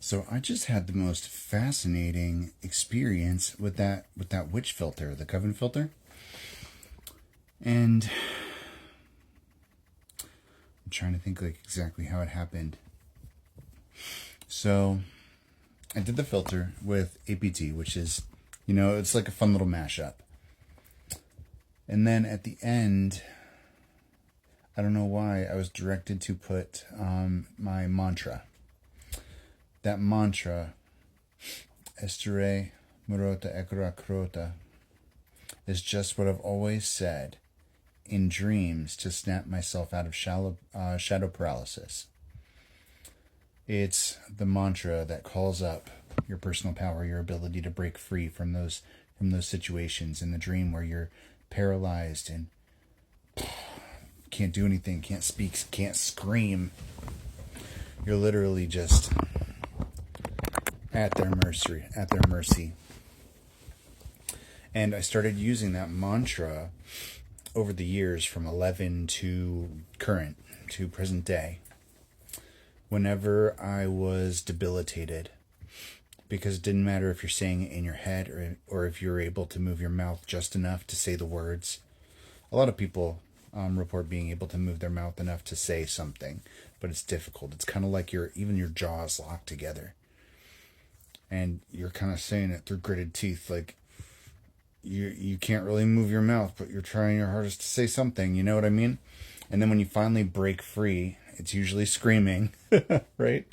So I just had the most fascinating experience with that witch filter, the coven filter. And I'm trying to think like exactly how it happened. So I did the filter with APT, which is, it's like a fun little mashup. And then at the end, I don't know why, I was directed to put my mantra. That mantra, Estere Murota Ekura Krota, is just what I've always said in dreams to snap myself out of shadow paralysis. It's the mantra that calls up your personal power, your ability to break free from those situations in the dream where you're paralyzed and can't do anything, can't speak, can't scream. You're literally just at their mercy. And I started using that mantra over the years from 11 to current, to present day, whenever I was debilitated. Because it didn't matter if you're saying it in your head or if you're able to move your mouth just enough to say the words. A lot of people report being able to move their mouth enough to say something, but it's difficult. It's kind of like even your jaws locked together. And you're kind of saying it through gritted teeth, like you can't really move your mouth, but you're trying your hardest to say something, you know what I mean? And then when you finally break free, it's usually screaming, right?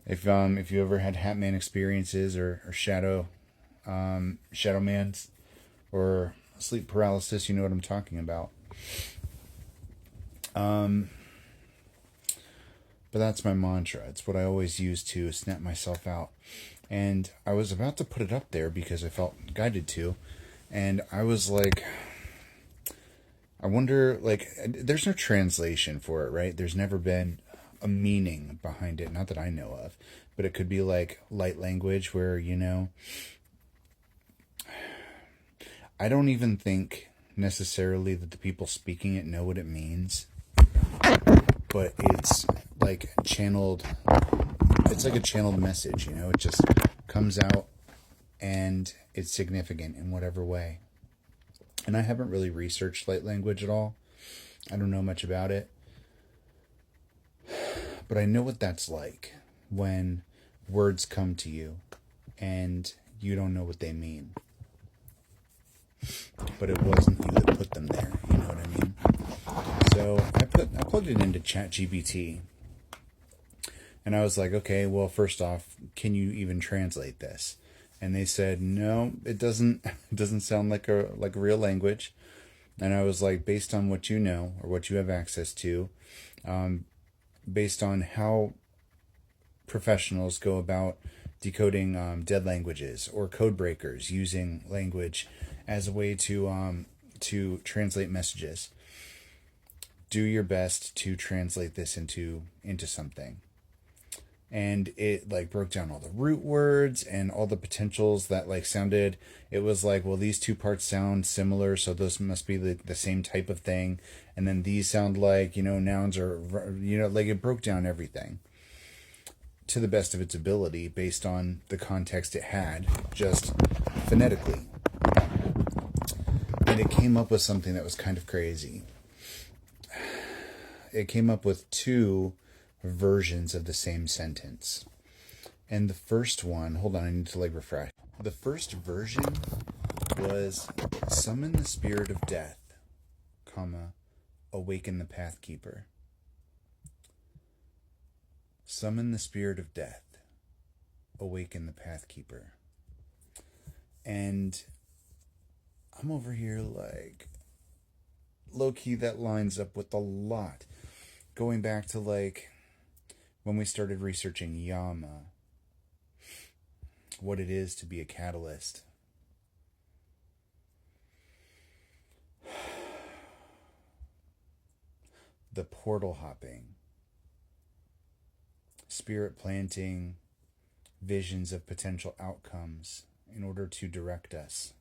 If you ever had Hatman experiences or shadow man's or sleep paralysis, you know what I'm talking about. But that's my mantra. It's what I always use to snap myself out. And I was about to put it up there because I felt guided to. And I was like, I wonder, like, there's no translation for it, right? There's never been a meaning behind it. Not that I know of. But it could be like light language where, I don't even think necessarily that the people speaking it know what it means. But it's like channeled. It's like a channeled message, It just comes out and it's significant in whatever way. And I haven't really researched light language at all. I don't know much about it. But I know what that's like when words come to you and you don't know what they mean. But it wasn't you that put them there, you know what I mean? So I plugged it into ChatGPT. And I was like, okay, well, first off, can you even translate this? And they said, no, it doesn't. It doesn't sound like a real language. And I was like, based on what you know or what you have access to, based on how professionals go about decoding dead languages or code breakers using language as a way to translate messages, do your best to translate this into something. And it like broke down all the root words and all the potentials that like sounded. It was like, well, these two parts sound similar, so those must be the same type of thing. And then these sound like, nouns or, like it broke down everything to the best of its ability based on the context it had, just phonetically. And it came up with something that was kind of crazy. It came up with two versions of the same sentence. And the first one, hold on, I need to refresh. The first version was summon the spirit of death, comma, awaken the pathkeeper. Summon the spirit of death, awaken the pathkeeper. And I'm over here like, low-key that lines up with a lot. Going back to when we started researching Yama, what it is to be a catalyst. The portal hopping, spirit planting visions of potential outcomes in order to direct us,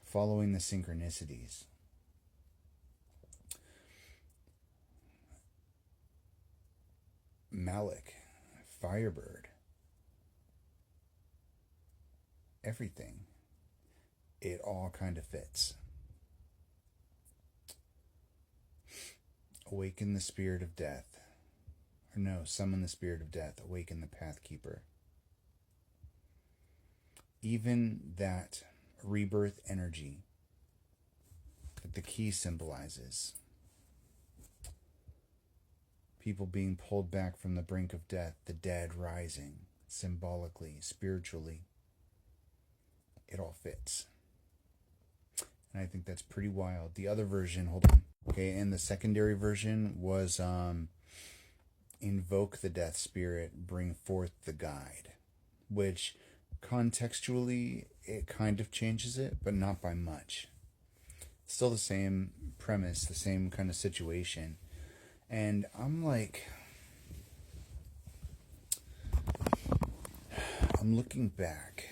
following the synchronicities. Malik Firebird, everything. It all kind of fits. Awaken the spirit of death. Or no, summon the spirit of death. Awaken the Pathkeeper. Even that rebirth energy that the key symbolizes. People being pulled back from the brink of death, the dead rising, symbolically, spiritually. It all fits. And I think that's pretty wild. The other version, hold on. Okay, and the secondary version was invoke the death spirit, bring forth the guide, which contextually it kind of changes it, but not by much. Still the same premise, the same kind of situation. And I'm looking back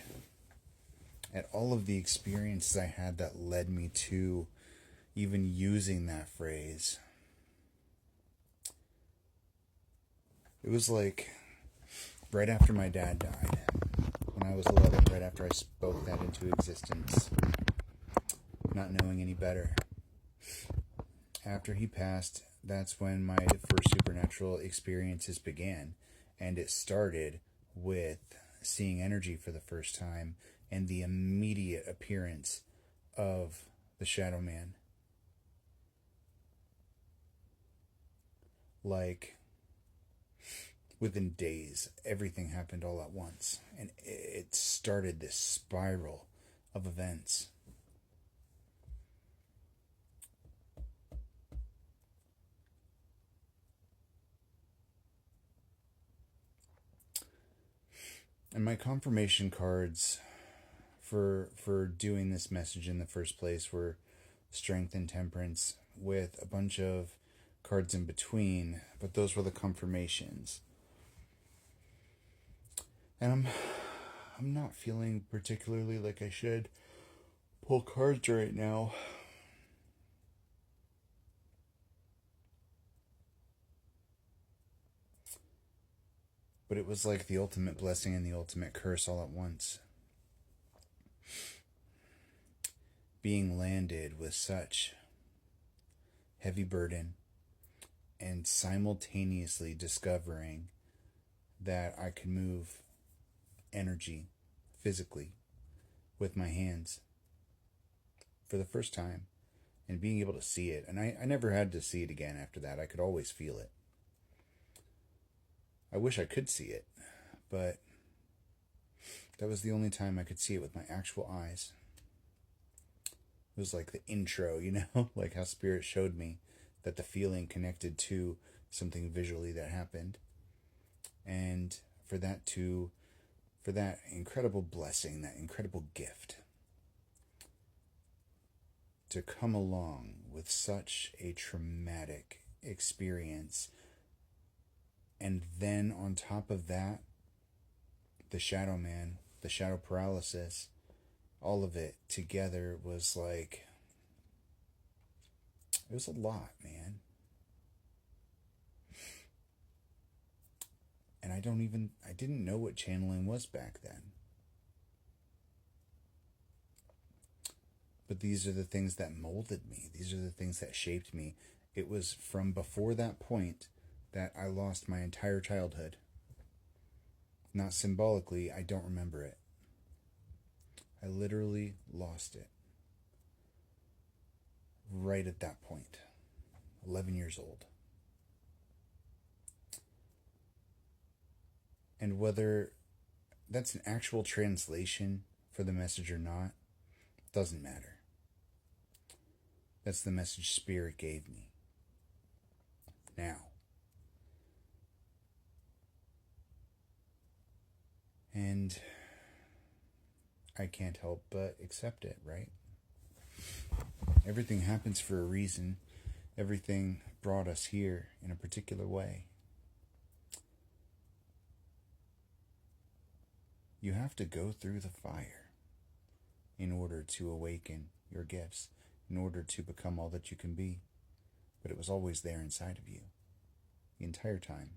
at all of the experiences I had that led me to even using that phrase. It was like right after my dad died, when I was 11, right after I spoke that into existence, not knowing any better. After he passed, that's when my first supernatural experiences began, and it started with seeing energy for the first time and the immediate appearance of the Shadow Man. Like, within days, everything happened all at once, and it started this spiral of events. And my confirmation cards for doing this message in the first place were Strength and Temperance, with a bunch of cards in between, but those were the confirmations. And I'm not feeling particularly like I should pull cards right now. But it was like the ultimate blessing and the ultimate curse all at once. Being landed with such heavy burden and simultaneously discovering that I could move energy physically with my hands for the first time, and being able to see it. And I never had to see it again after that. I could always feel it. I wish I could see it, but that was the only time I could see it with my actual eyes. It was like the intro, like how Spirit showed me that the feeling connected to something visually that happened. And for that incredible blessing, that incredible gift to come along with such a traumatic experience, and then on top of that, the Shadow Man, the shadow paralysis, all of it together was like, it was a lot, man. And I didn't know what channeling was back then. But these are the things that molded me. These are the things that shaped me. It was from before that point that I lost my entire childhood. Not symbolically, I don't remember it. I literally lost it. Right at that point. 11 years old. And whether that's an actual translation for the message or not, doesn't matter. That's the message Spirit gave me. Now. And I can't help but accept it, right? Everything happens for a reason. Everything brought us here in a particular way. You have to go through the fire in order to awaken your gifts, in order to become all that you can be. But it was always there inside of you the entire time.